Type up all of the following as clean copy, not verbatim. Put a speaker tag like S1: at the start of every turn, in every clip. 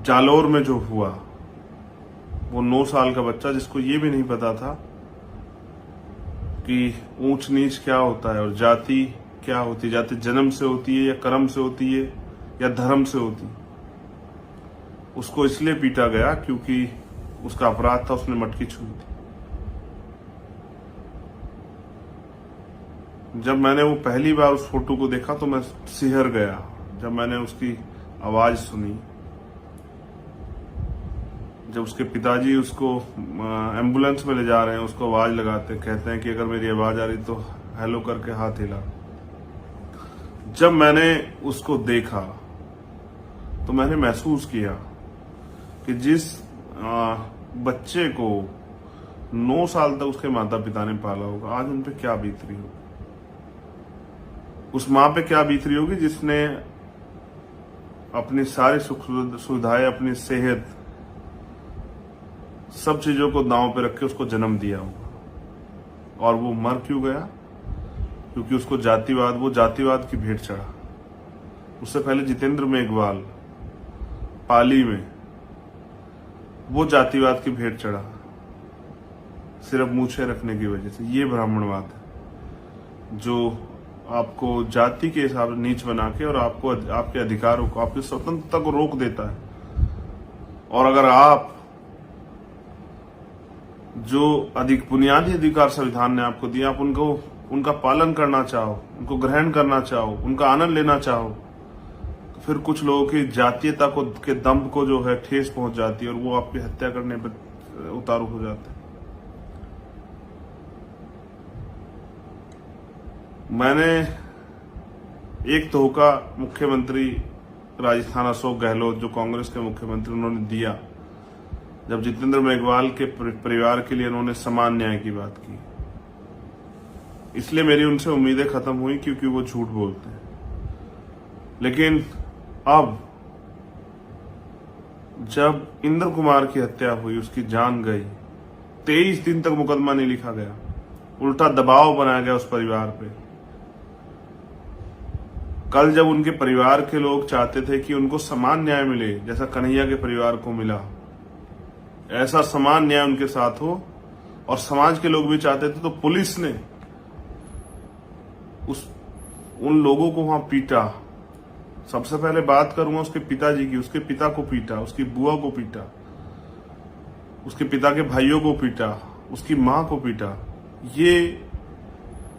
S1: जालोर में जो हुआ, वो 9 साल का बच्चा जिसको ये भी नहीं पता था कि ऊंच नीच क्या होता है और जाति क्या होती है, जाति जन्म से होती है या कर्म से होती है या धर्म से होती है। उसको इसलिए पीटा गया क्योंकि उसका अपराध था, उसने मटकी छुई थी। जब मैंने वो पहली बार उस फोटो को देखा तो मैं सिहर गया। जब मैंने उसकी आवाज सुनी, जब उसके पिताजी उसको एम्बुलेंस में ले जा रहे हैं, उसको आवाज लगाते, कहते हैं कि अगर मेरी आवाज आ रही तो हेलो करके हाथ हिला। जब मैंने उसको देखा तो मैंने महसूस किया कि जिस बच्चे को 9 साल तक उसके माता पिता ने पाला होगा, आज उन पे क्या बीत रही होगी। उस माँ पे क्या बीत रही होगी जिसने अपनी सारी सुख सुविधाएं, अपनी सेहत, सब चीजों को दांव पे रख के उसको जन्म दिया होगा। और वो मर क्यों गया? क्योंकि उसको वो जातिवाद की भेंट चढ़ा। उससे पहले जितेंद्र मेघवाल पाली में वो जातिवाद की भेंट चढ़ा, सिर्फ मूछें रखने की वजह से। ये ब्राह्मणवाद है जो आपको जाति के हिसाब से नीच बना के और आपको आपके अधिकारों को, आपकी स्वतंत्रता को रोक देता है। और अगर आप जो अधिक बुनियादी अधिकार संविधान ने आपको दिया, आप उनका पालन करना चाहो, उनको ग्रहण करना चाहो, उनका आनंद लेना चाहो, तो फिर कुछ लोगों की जातीयता को के दम्भ को जो है ठेस पहुंच जाती है और वो आपकी हत्या करने पर उतारू हो जाते हैं। मैंने एक तोहका मुख्यमंत्री राजस्थान अशोक गहलोत, जो कांग्रेस के मुख्यमंत्री, उन्होंने दिया जब जितेंद्र मेघवाल के परिवार के लिए उन्होंने समान न्याय की बात की। इसलिए मेरी उनसे उम्मीदें खत्म हुई क्योंकि वो झूठ बोलते हैं। लेकिन अब जब इंद्र कुमार की हत्या हुई, उसकी जान गई, 23 दिन तक मुकदमा नहीं लिखा गया, उल्टा दबाव बनाया गया उस परिवार पे। कल जब उनके परिवार के लोग चाहते थे कि उनको समान न्याय मिले जैसा कन्हैया के परिवार को मिला, ऐसा समान न्याय उनके साथ हो, और समाज के लोग भी चाहते थे, तो पुलिस ने उन लोगों को वहां पीटा। सबसे पहले बात करूंगा उसके पिताजी की। उसके पिता को पीटा, उसकी बुआ को पीटा, उसके पिता के भाइयों को पीटा, उसकी मां को पीटा। ये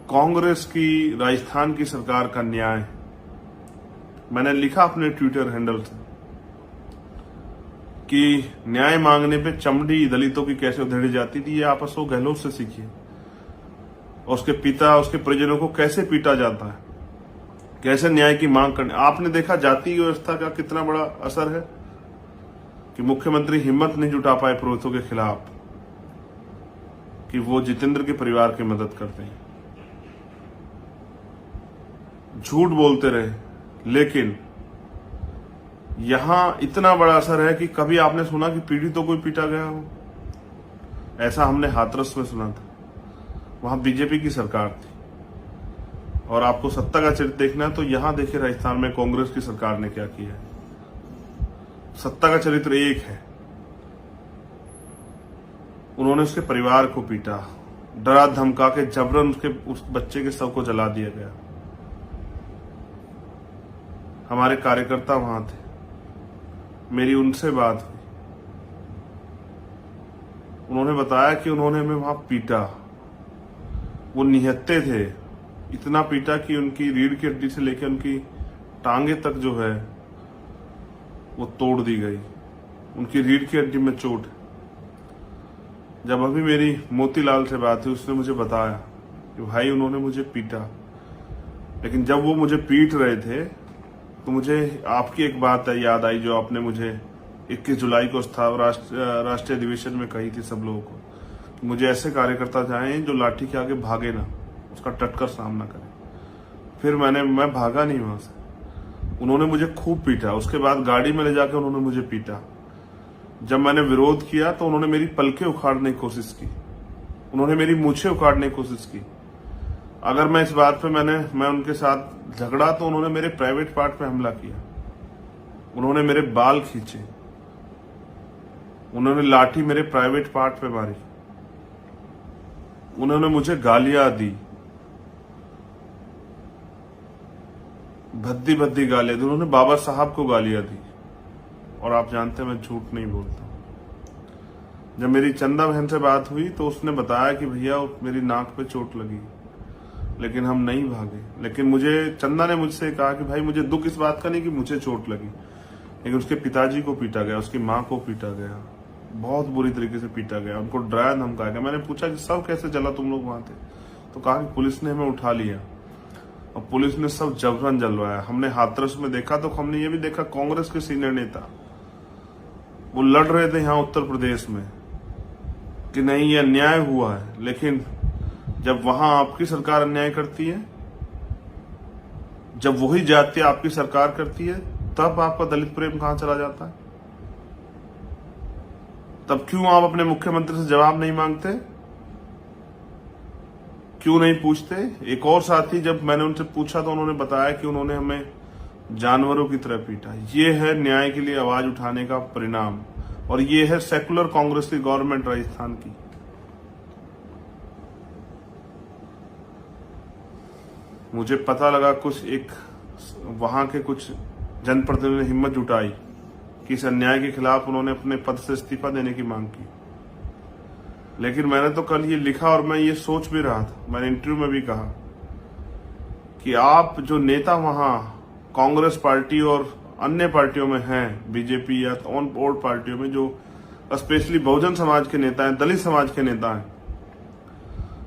S1: कांग्रेस की, राजस्थान की सरकार का न्याय। मैंने लिखा अपने ट्विटर हैंडल से कि न्याय मांगने पे चमड़ी दलितों की कैसे उधेड़ी जाती थी, ये आप अशोक गहलोत से सीखिए। और उसके पिता, उसके परिजनों को कैसे पीटा जाता है, कैसे न्याय की मांग करने। आपने देखा जाति व्यवस्था का कितना बड़ा असर है कि मुख्यमंत्री हिम्मत नहीं जुटा पाए पुरोहितों के खिलाफ कि वो जितेंद्र के परिवार की मदद करते हैं। झूठ बोलते रहे, लेकिन यहां इतना बड़ा असर है कि कभी आपने सुना कि पीड़ितों को पीटा गया हो? ऐसा हमने हाथरस में सुना था। वहां बीजेपी की सरकार थी। और आपको सत्ता का चरित्र देखना है तो यहां देखिए राजस्थान में कांग्रेस की सरकार ने क्या किया है। सत्ता का चरित्र एक है। उन्होंने उसके परिवार को पीटा, डरा धमका के जबरन उस बच्चे के शव को जला दिया गया। हमारे कार्यकर्ता वहां थे, मेरी उनसे बात हुई। उन्होंने बताया कि उन्होंने हमें वहां पीटा, वो निहत्ते थे, इतना पीटा कि उनकी रीढ़ की हड्डी से लेकर उनकी टांगे तक जो है वो तोड़ दी गई। उनकी रीढ़ की हड्डी में चोट। जब अभी मेरी मोतीलाल से बात हुई, उसने मुझे बताया कि भाई उन्होंने मुझे पीटा, लेकिन जब वो मुझे पीट रहे थे तो मुझे आपकी एक बात याद आई जो आपने मुझे 21 जुलाई को राष्ट्रीय अधिवेशन में कही थी सब लोगों को। मुझे ऐसे कार्यकर्ता चाहिए जो लाठी के आगे भागे ना, उसका डटकर सामना करे। फिर मैं भागा नहीं वहां से। उन्होंने मुझे खूब पीटा। उसके बाद गाड़ी में ले जाकर उन्होंने मुझे पीटा। जब मैंने विरोध किया तो उन्होंने मेरी पलकें उखाड़ने की कोशिश की, उन्होंने मेरी मूछें उखाड़ने की कोशिश की। अगर मैं इस बात पे मैं उनके साथ झगड़ा तो उन्होंने मेरे प्राइवेट पार्ट पे हमला किया, उन्होंने मेरे बाल खींचे, उन्होंने लाठी मेरे प्राइवेट पार्ट पे मारी, उन्होंने मुझे गालियां दी, भद्दी भद्दी गालियां दी, उन्होंने बाबा साहब को गालियां दी। और आप जानते हैं मैं झूठ नहीं बोलता। जब मेरी चंदा बहन से बात हुई तो उसने बताया कि भैया मेरी नाक पे चोट लगी, लेकिन हम नहीं भागे। लेकिन मुझे चंदा ने मुझसे कहा कि भाई मुझे दुख इस बात का नहीं कि मुझे चोट लगी, लेकिन उसके पिताजी को पीटा गया, उसकी माँ को पीटा गया, बहुत बुरी तरीके से पीटा गया, उनको डराया धमकाया गया। मैंने पूछा कि सब कैसे चला तुम लोग वहां थे, तो कहा कि पुलिस ने हमें उठा लिया और पुलिस ने सब जबरन जलवाया। हमने हाथरस में देखा तो हमने ये भी देखा कांग्रेस के सीनियर नेता वो लड़ रहे थे यहाँ उत्तर प्रदेश में कि नहीं ये अन्याय हुआ है, लेकिन जब वहां आपकी सरकार अन्याय करती है, जब वही जाति आपकी सरकार करती है, तब आपका दलित प्रेम कहां चला जाता है? तब क्यों आप अपने मुख्यमंत्री से जवाब नहीं मांगते, क्यों नहीं पूछते? एक और साथी जब मैंने उनसे पूछा तो उन्होंने बताया कि उन्होंने हमें जानवरों की तरह पीटा। ये है न्याय के लिए आवाज उठाने का परिणाम, और ये है सेकुलर कांग्रेस की गवर्नमेंट राजस्थान की। मुझे पता लगा कुछ एक वहां के कुछ जनप्रतिनिधि ने हिम्मत जुटाई कि इस अन्याय के खिलाफ उन्होंने अपने पद से इस्तीफा देने की मांग की। लेकिन मैंने तो कल ये लिखा और मैं ये सोच भी रहा था, मैंने इंटरव्यू में भी कहा कि आप जो नेता वहां कांग्रेस पार्टी और अन्य पार्टियों में हैं, बीजेपी या ऑन बोर्ड पार्टियों में, जो स्पेशली बहुजन समाज के नेता हैं, दलित समाज के नेता हैं,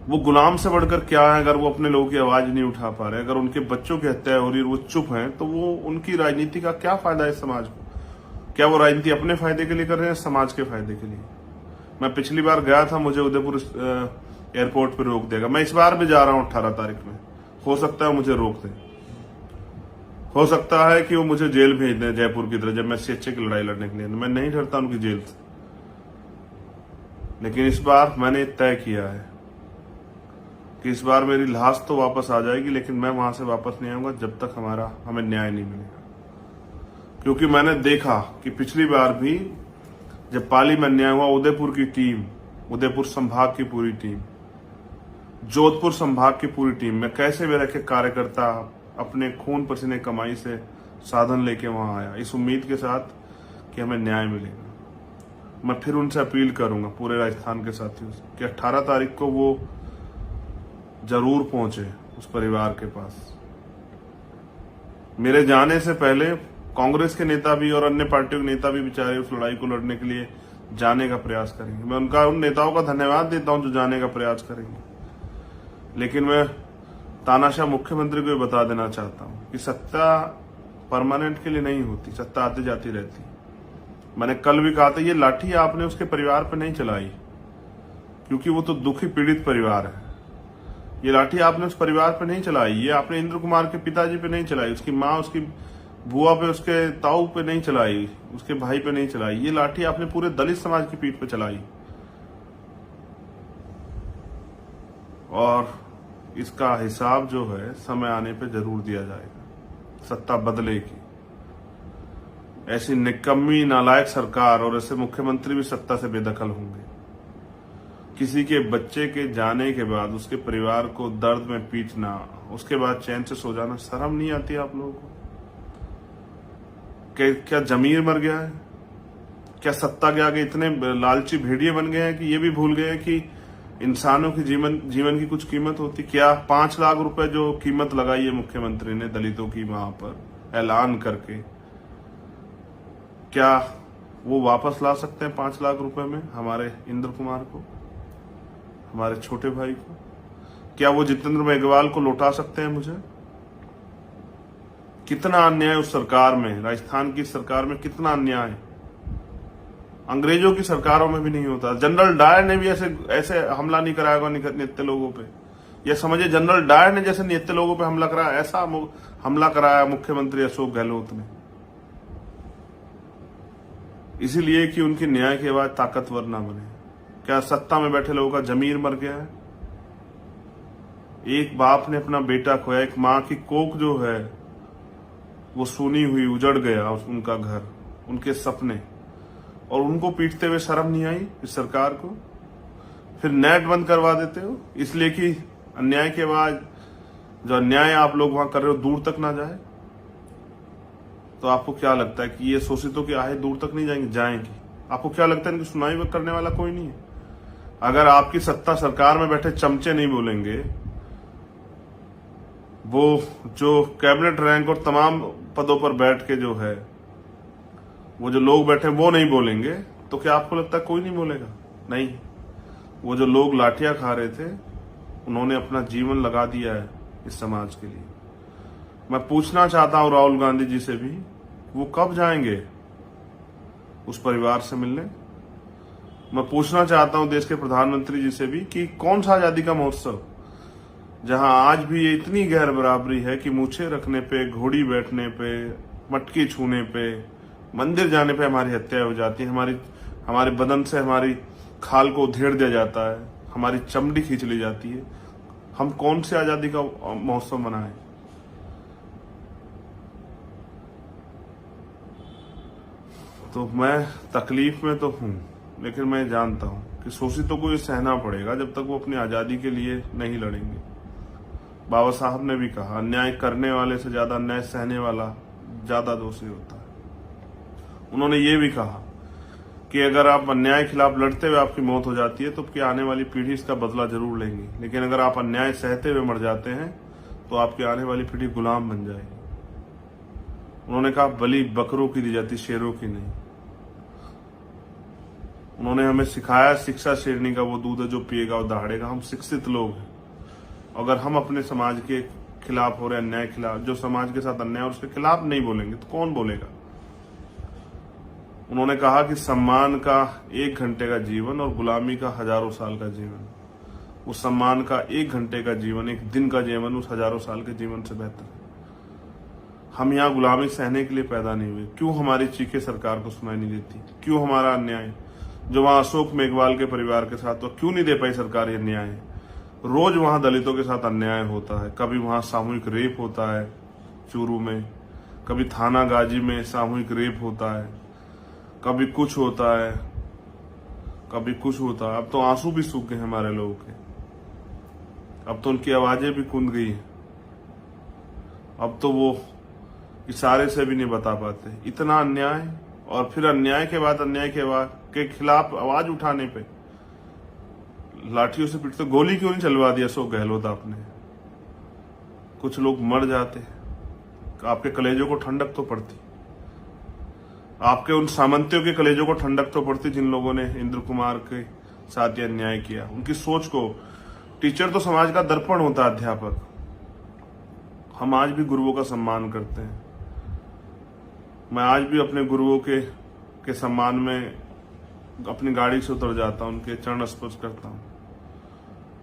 S1: वो गुलाम से बढ़कर क्या है? अगर वो अपने लोगों की आवाज नहीं उठा पा रहे, अगर उनके बच्चों की हत्या हो रही है वो चुप हैं, तो वो उनकी राजनीति का क्या फायदा है समाज को? क्या वो राजनीति अपने फायदे के लिए कर रहे हैं, समाज के फायदे के लिए? मैं पिछली बार गया था, मुझे उदयपुर एयरपोर्ट पर रोक देगा। मैं इस बार भी जा रहा हूं 18 तारीख में, हो सकता है मुझे रोक दें, हो सकता है कि वो मुझे जेल भेज दें जयपुर की तरह, जब मैं सीएचए की लड़ाई लड़ने के लिए। मैं नहीं डरता उनकी जेल से, लेकिन इस बार मैंने तय किया है कि इस बार मेरी लाश तो वापस आ जाएगी, लेकिन मैं वहां से वापस नहीं आऊंगा जब तक हमें न्याय नहीं मिलेगा। क्योंकि मैंने देखा कि पिछली बार भी जब पाली में अन्याय हुआ, उदयपुर की टीम, उदयपुर संभाग की पूरी टीम, जोधपुर संभाग की पूरी टीम में कैसे मेरा के कार्यकर्ता अपने खून पसीने कमाई से साधन लेके वहां आया, इस उम्मीद के साथ कि हमें न्याय मिलेगा। मैं फिर उनसे अपील करूंगा, पूरे राजस्थान के साथियों से, कि 18 तारीख को वो जरूर पहुंचे उस परिवार के पास। मेरे जाने से पहले कांग्रेस के नेता भी और अन्य पार्टियों के नेता भी बेचारे उस लड़ाई को लड़ने के लिए जाने का प्रयास करेंगे। मैं उन नेताओं का धन्यवाद देता हूं जो जाने का प्रयास करेंगे, लेकिन मैं तानाशाह मुख्यमंत्री को बता देना चाहता हूं कि सत्ता परमानेंट के लिए नहीं होती, सत्ता आती जाती रहती। मैंने कल भी कहा था, ये लाठी आपने उसके परिवार पर नहीं चलाई, क्योंकि वो तो दुखी पीड़ित परिवार है। ये लाठी आपने उस परिवार पे नहीं चलाई, ये आपने इंद्र कुमार के पिताजी पे नहीं चलाई, उसकी माँ, उसकी बुआ पे, उसके ताऊ पे नहीं चलाई, उसके भाई पे नहीं चलाई। ये लाठी आपने पूरे दलित समाज की पीठ पे चलाई, और इसका हिसाब जो है समय आने पे जरूर दिया जाएगा। सत्ता बदलेगी। ऐसी निकम्मी नालायक सरकार और ऐसे मुख्यमंत्री भी सत्ता से बेदखल होंगे। किसी के बच्चे के जाने के बाद उसके परिवार को दर्द में पीटना, उसके बाद चैन से सो जाना, शर्म नहीं आती आप लोगों को? क्या जमीर मर गया है? क्या सत्ता के आगे इतने लालची भेड़िए बन गए हैं कि ये भी भूल गए कि इंसानों की जीवन की कुछ कीमत होती? क्या 5 लाख रुपए जो कीमत लगाई है मुख्यमंत्री ने दलितों की वहां पर ऐलान करके, क्या वो वापस ला सकते हैं 5 लाख रुपए में हमारे इंद्र कुमार को, हमारे छोटे भाई को? क्या वो जितेंद्र मेघवाल को लौटा सकते हैं मुझे? कितना अन्याय उस सरकार में, राजस्थान की सरकार में कितना अन्याय है। अंग्रेजों की सरकारों में भी नहीं होता। जनरल डायर ने भी ऐसे हमला नहीं कराया होगा नित्य लोगों पे। यह समझे जनरल डायर ने जैसे नित्य लोगों पे हमला कराया, ऐसा हमला कराया मुख्यमंत्री अशोक गहलोत ने, इसीलिए कि उनकी न्याय की आवाज ताकतवर ना बने। क्या सत्ता में बैठे लोगों का जमीर मर गया है? एक बाप ने अपना बेटा खोया, एक माँ की कोख जो है वो सूनी हुई, उजड़ गया उनका घर, उनके सपने, और उनको पीटते हुए शर्म नहीं आई इस सरकार को? फिर नेट बंद करवा देते हो इसलिए कि अन्याय के बाद जो अन्याय आप लोग वहां कर रहे हो दूर तक ना जाए। तो आपको क्या लगता है कि ये शोषितों की आहें दूर तक नहीं जाएंगी? जाएंगी। आपको क्या लगता है इनकी सुनाई करने वाला कोई नहीं है? अगर आपकी सत्ता सरकार में बैठे चमचे नहीं बोलेंगे, वो जो कैबिनेट रैंक और तमाम पदों पर बैठ के जो है वो जो लोग बैठे वो नहीं बोलेंगे, तो क्या आपको लगता है कोई नहीं बोलेगा? नहीं। वो जो लोग लाठियां खा रहे थे उन्होंने अपना जीवन लगा दिया है इस समाज के लिए। मैं पूछना चाहता हूं राहुल गांधी जी से भी, वो कब जाएंगे उस परिवार से मिलने? मैं पूछना चाहता हूं देश के प्रधानमंत्री जी से भी कि कौन सा आजादी का महोत्सव जहां आज भी ये इतनी गैर बराबरी है कि मूछें रखने पे, घोड़ी बैठने पे, मटकी छूने पे, मंदिर जाने पे हमारी हत्या हो जाती है, हमारे बदन से हमारी खाल को उधेड़ दिया जाता है, हमारी चमड़ी खींच ली जाती है। हम कौन से आजादी का महोत्सव मनाएं? तो मैं तकलीफ में तो हूं, लेकिन मैं जानता हूं कि शोषितों को ये सहना पड़ेगा जब तक वो अपनी आजादी के लिए नहीं लड़ेंगे। बाबा साहब ने भी कहा, अन्याय करने वाले से ज्यादा अन्याय सहने वाला ज्यादा दोषी होता है। उन्होंने ये भी कहा कि अगर आप अन्याय के खिलाफ लड़ते हुए आपकी मौत हो जाती है तो आपकी आने वाली पीढ़ी इसका बदला जरूर लेंगी, लेकिन अगर आप अन्याय सहते हुए मर जाते हैं तो आपकी आने वाली पीढ़ी गुलाम बन जाएगी। उन्होंने कहा बलि बकरों की दी जाती, शेरों की नहीं। उन्होंने हमें सिखाया, शिक्षा शेरनी का वो दूध है जो पिएगा वो दहाड़ेगा। हम शिक्षित लोग हैं, अगर हम अपने समाज के खिलाफ हो रहे अन्याय खिलाफ, जो समाज के साथ अन्याय और उसके खिलाफ नहीं बोलेंगे तो कौन बोलेगा? उन्होंने कहा कि सम्मान का 1 घंटे का जीवन और गुलामी का हजारों साल का जीवन, उस सम्मान का 1 घंटे का जीवन, 1 दिन का जीवन उस हजारों साल के जीवन से बेहतर है। हम यहाँ गुलामी सहने के लिए पैदा नहीं हुए। क्यों हमारी चीखें सरकार को सुनाई नहीं देती? क्यों हमारा अन्याय जो वहां अशोक मेघवाल के परिवार के साथ, तो क्यों नहीं दे पाई सरकार ये न्याय? रोज वहां दलितों के साथ अन्याय होता है। कभी वहां सामूहिक रेप होता है चूरू में, कभी थाना गाजी में सामूहिक रेप होता है, कभी कुछ होता है, कभी कुछ होता है। अब तो आंसू भी सूख गए हमारे लोगों के, अब तो उनकी आवाजें भी कुंद गई है। अब तो वो इशारे से भी नहीं बता पाते। इतना अन्याय, और फिर अन्याय के बाद के खिलाफ आवाज उठाने पे लाठियों से पीटते। गोली क्यों नहीं चलवा दिया अशोक गहलोत आपने? कुछ लोग मर जाते, आपके कलेजों को ठंडक तो पड़ती, आपके उन सामंतियों के कलेजों को ठंडक तो पड़ती जिन लोगों ने इंद्र कुमार के साथ ये अन्याय किया। उनकी सोच को, टीचर तो समाज का दर्पण होता है, अध्यापक। हम आज भी गुरुओं का सम्मान करते हैं। मैं आज भी अपने गुरुओं के सम्मान में अपनी गाड़ी से उतर जाता हूं, उनके चरण स्पर्श करता हूं,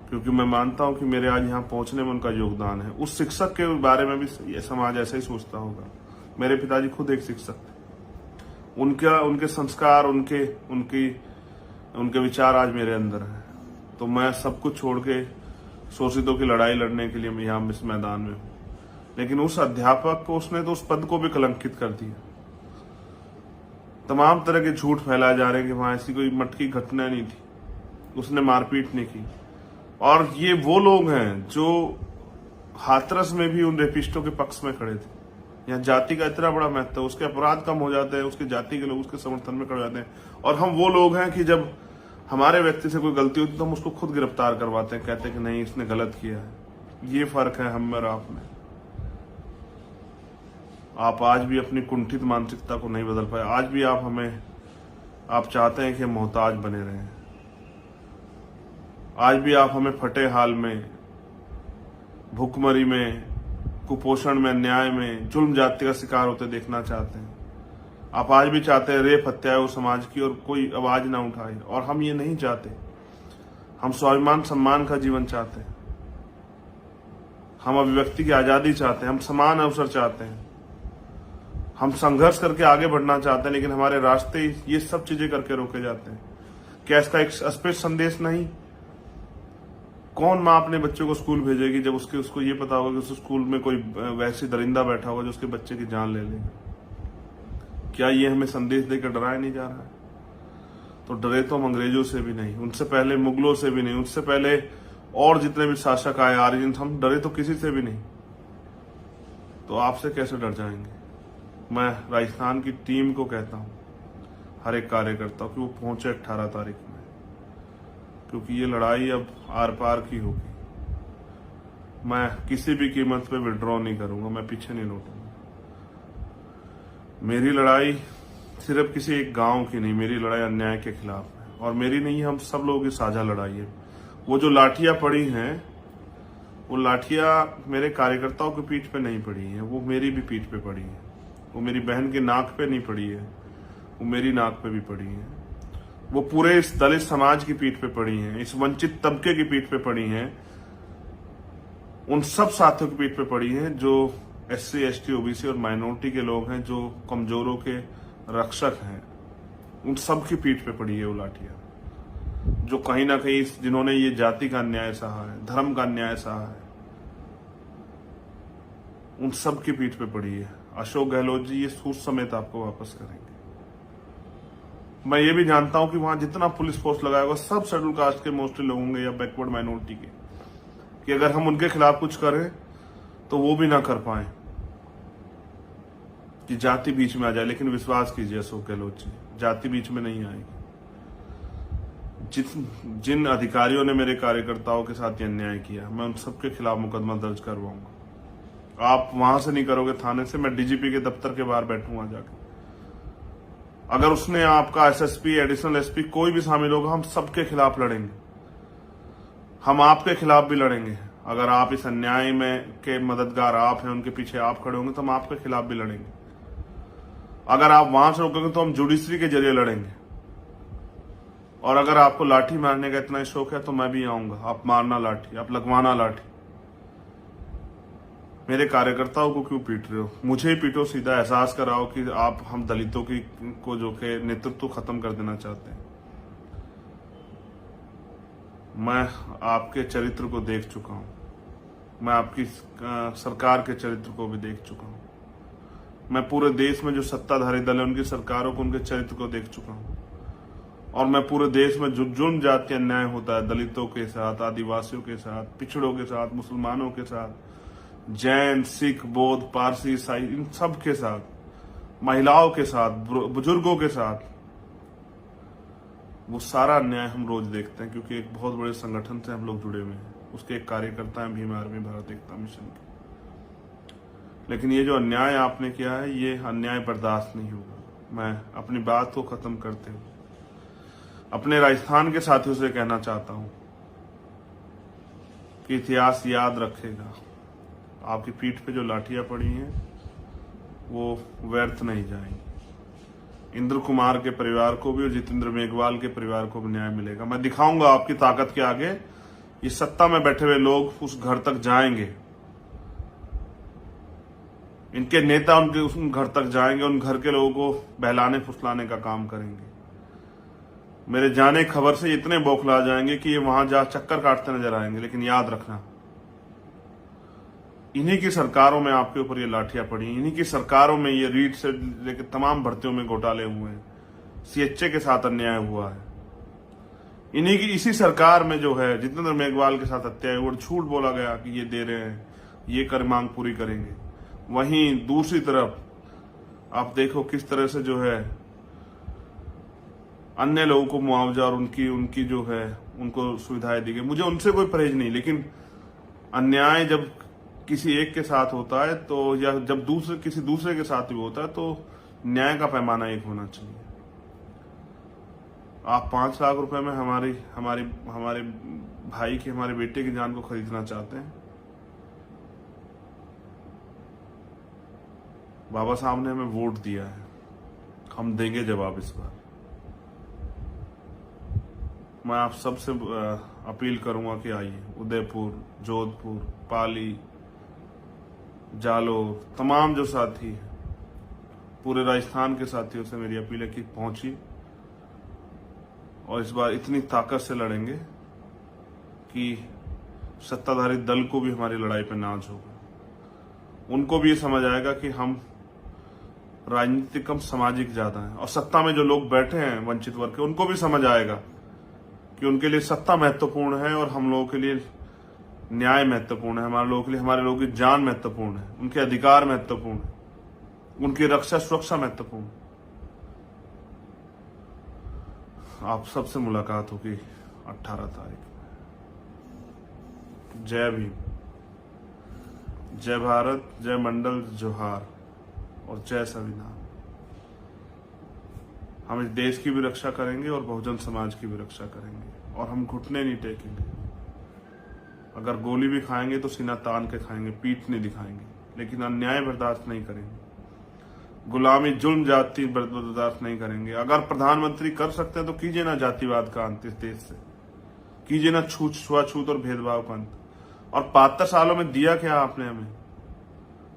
S1: क्योंकि मैं मानता हूं कि मेरे आज यहाँ पहुंचने में उनका योगदान है। उस शिक्षक के बारे में भी ये समाज ऐसा ही सोचता होगा। मेरे पिताजी खुद एक शिक्षक थे। उनके संस्कार, उनके विचार आज मेरे अंदर है। तो मैं सब कुछ छोड़ के शोषितों की लड़ाई लड़ने के लिए मैं यहाँ इस मैदान में हूँ। लेकिन उस अध्यापक को, उसने तो उस पद को भी कलंकित कर दिया। तमाम तरह के झूठ फैलाए जा रहे हैं कि वहां ऐसी कोई मटकी घटना नहीं थी, उसने मारपीट नहीं की। और ये वो लोग हैं जो हाथरस में भी उन रेपिस्टों के पक्ष में खड़े थे। यहाँ जाति का इतना बड़ा महत्व है, उसके अपराध कम हो जाते हैं, उसकी जाति के लोग उसके समर्थन में खड़े हो जाते हैं। और हम वो लोग हैं कि जब हमारे व्यक्ति से कोई गलती होती तो हम उसको खुद गिरफ्तार करवाते हैं, कहते हैं कि नहीं इसने गलत किया है। ये फर्क है हम और आप में। आप आज भी अपनी कुंठित मानसिकता को नहीं बदल पाए। आज भी आप चाहते हैं कि हम मोहताज बने रहें। आज भी आप हमें फटे हाल में, भूखमरी में, कुपोषण में, अन्याय में, जुल्म जाति का शिकार होते देखना चाहते हैं। आप आज भी चाहते हैं रेप हत्या हो समाज की और कोई आवाज ना उठाए। और हम ये नहीं चाहते। हम स्वाभिमान सम्मान का जीवन चाहते हैं। हम अभिव्यक्ति की आजादी चाहते हैं। हम समान अवसर चाहते हैं। हम संघर्ष करके आगे बढ़ना चाहते हैं, लेकिन हमारे रास्ते ये सब चीजें करके रोके जाते हैं। क्या इसका एक स्पष्ट संदेश नहीं? कौन माँ अपने बच्चों को स्कूल भेजेगी जब उसको ये पता होगा कि उस स्कूल में कोई वैसी दरिंदा बैठा होगा जो उसके बच्चे की जान ले लेगा? क्या ये हमें संदेश देकर डराया नहीं जा रहा है? तो डरे तो हम अंग्रेजों से भी नहीं, उनसे पहले मुगलों से भी नहीं, उससे पहले और जितने भी शासक आए आर्यन, हम डरे तो किसी से भी नहीं, तो आपसे कैसे डर जाएंगे। मैं राजस्थान की टीम को कहता हूं, हर एक कार्यकर्ता कि वो पहुंचे 18 तारीख में, क्योंकि ये लड़ाई अब आर पार की होगी। मैं किसी भी कीमत पे विड्रॉ नहीं करूंगा, मैं पीछे नहीं लौटूंगा। मेरी लड़ाई सिर्फ किसी एक गांव की नहीं, मेरी लड़ाई अन्याय के खिलाफ है, और मेरी नहीं, हम सब लोगों की साझा लड़ाई है। वो जो लाठियां पड़ी हैं, वो लाठियां मेरे कार्यकर्ताओं की पीठ पे नहीं पड़ी हैं, वो मेरी भी पीठ पे पड़ी है। वो मेरी बहन के नाक पे नहीं पड़ी है, वो मेरी नाक पे भी पड़ी है। वो पूरे इस दलित समाज की पीठ पे पड़ी है, इस वंचित तबके की पीठ पे पड़ी है, उन सब साथियों की पीठ पे पड़ी है जो SC ST OBC और माइनॉरिटी के लोग हैं, जो कमजोरों के रक्षक हैं। उन सब की पीठ पे पड़ी है वो लाठियां, जो कहीं ना कहीं जिन्होंने ये जाति का अन्याय सहा है, धर्म का अन्याय सहा है, उन सब की पीठ पे पड़ी है। अशोक गहलोत जी ये सूद समेत आपको वापस करेंगे। मैं ये भी जानता हूं कि वहां जितना पुलिस फोर्स लगाया होगा सब शेड्यूल कास्ट के मोस्टली लोग होंगे या बैकवर्ड माइनॉरिटी के, कि अगर हम उनके खिलाफ कुछ करें तो वो भी ना कर पाए, कि जाति बीच में आ जाए। लेकिन विश्वास कीजिए अशोक गहलोत जी, जाति बीच में नहीं आएगी। जिन अधिकारियों ने मेरे कार्यकर्ताओं के साथ अन्याय किया, मैं उन सबके खिलाफ मुकदमा दर्ज करवाऊंगा। आप वहां से नहीं करोगे थाने से, मैं DGP के दफ्तर के बाहर बैठूंगा जाके। अगर उसने आपका SSP, एडिशनल SP कोई भी शामिल होगा, हम सबके खिलाफ लड़ेंगे। हम आपके खिलाफ भी लड़ेंगे। अगर आप इस अन्याय में के मददगार आप हैं, उनके पीछे आप खड़े होंगे, तो हम आपके खिलाफ भी लड़ेंगे। अगर आप वहां से रोकेंगे तो हम जुडिशरी के जरिए लड़ेंगे। और अगर आपको लाठी मारने का इतना शौक है तो मैं भी आऊंगा। आप मारना लाठी, आप लगवाना लाठी। मेरे कार्यकर्ताओं को क्यों पीट रहे हो? मुझे ही पीटो, सीधा एहसास कराओ कि आप हम दलितों की को जो के नेतृत्व खत्म कर देना चाहते हैं। मैं आपके चरित्र को देख चुका हूं, मैं आपकी सरकार के चरित्र को भी देख चुका हूं। मैं पूरे देश में जो सत्ताधारी दल है उनकी सरकारों को, उनके चरित्र को देख चुका हूं। और मैं पूरे देश में जो जुर्म जाति अन्याय होता है दलितों के साथ, आदिवासियों के साथ, पिछड़ों के साथ, मुसलमानों के साथ, जैन, सिख, बौद्ध, पारसी, ईसाई, इन सब के साथ, महिलाओं के साथ, बुजुर्गों के साथ, वो सारा अन्याय हम रोज देखते हैं, क्योंकि एक बहुत बड़े संगठन से हम लोग जुड़े हुए हैं। उसके एक कार्यकर्ता हैं भीम आर्मी भारत एकता मिशन के। लेकिन ये जो अन्याय आपने किया है, ये अन्याय बर्दाश्त नहीं होगा। मैं अपनी बात को खत्म करते हुए अपने राजस्थान के साथियों से कहना चाहता हूं कि इतिहास याद रखेगा, आपकी पीठ पे जो लाठियां पड़ी हैं वो व्यर्थ नहीं जाएंगी। इंद्र कुमार के परिवार को भी और जितेंद्र मेघवाल के परिवार को भी न्याय मिलेगा। मैं दिखाऊंगा आपकी ताकत के आगे ये सत्ता में बैठे हुए लोग उस घर तक जाएंगे, इनके नेता उनके उस घर तक जाएंगे, उन घर के लोगों को बहलाने फुसलाने का काम करेंगे। मेरे जाने खबर से इतने बौखला जाएंगे कि ये वहां जा चक्कर काटते नजर आएंगे। लेकिन याद रखना, इन्हीं की सरकारों में आपके ऊपर ये लाठियां पड़ी, इन्हीं की सरकारों में ये रीट से लेकर तमाम भर्तियों में घोटाले हुए हैं, CHA के साथ अन्याय हुआ है। इन्हीं की इसी सरकार में जो है जितेंद्र मेघवाल के साथ हत्या हुई और झूठ बोला गया कि ये दे रहे हैं, ये कर मांग पूरी करेंगे। वहीं दूसरी तरफ आप देखो किस तरह से जो है अन्य लोगों को मुआवजा और उनकी जो है उनको सुविधाएं दी गई। मुझे उनसे कोई परहेज नहीं, लेकिन अन्याय जब किसी एक के साथ होता है तो, या जब किसी दूसरे के साथ भी होता है, तो न्याय का पैमाना एक होना चाहिए। आप 5 लाख रुपए में हमारे भाई की, हमारे बेटे की जान को खरीदना चाहते हैं। बाबा साहब ने हमें वोट दिया है, हम देंगे जवाब इस बार। मैं आप सबसे अपील करूंगा कि आइए। उदयपुर, जोधपुर, पाली, जालोर, तमाम जो साथी हैं, पूरे राजस्थान के साथियों से मेरी अपील है कि पहुंची और इस बार इतनी ताकत से लड़ेंगे कि सत्ताधारी दल को भी हमारी लड़ाई पे नाज होगा। उनको भी ये समझ आएगा कि हम राजनीतिक कम, सामाजिक ज्यादा है। और सत्ता में जो लोग बैठे हैं वंचित वर्ग के, उनको भी समझ आएगा कि उनके लिए सत्ता महत्वपूर्ण है और हम लोगों के लिए न्याय महत्वपूर्ण है, हमारे लोगों के लिए हमारे लोगों की जान महत्वपूर्ण है, उनके अधिकार महत्वपूर्ण है, उनकी रक्षा सुरक्षा महत्वपूर्ण। आप सबसे मुलाकात होगी 18 तारीख में। जय भीम, जय भारत, जय मंडल, जोहार और जय संविधान। हम इस देश की भी रक्षा करेंगे और बहुजन समाज की भी रक्षा करेंगे और हम घुटने नहीं टेकेंगे। अगर गोली भी खाएंगे तो सीना तान के खाएंगे, पीठ नहीं दिखाएंगे, लेकिन अन्याय बर्दाश्त नहीं करेंगे, गुलामी जुल्म जाति बर्दाश्त नहीं करेंगे। अगर प्रधानमंत्री कर सकते हैं तो कीजिए ना जातिवाद का अंत इस देश से, कीजिए ना छुआछूत और भेदभाव का अंत। और 72 सालों में दिया क्या आपने हमें?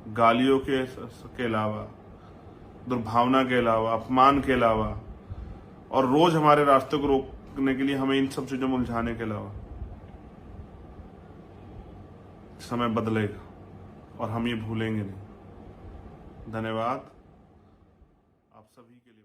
S1: गालियों के अलावा, दुर्भावना के अलावा, अपमान के अलावा, और रोज हमारे रास्ते को रोकने के लिए हमें इन सब चीजों में उलझाने के अलावा। समय बदलेगा और हम ये भूलेंगे नहीं। धन्यवाद आप सभी के लिए।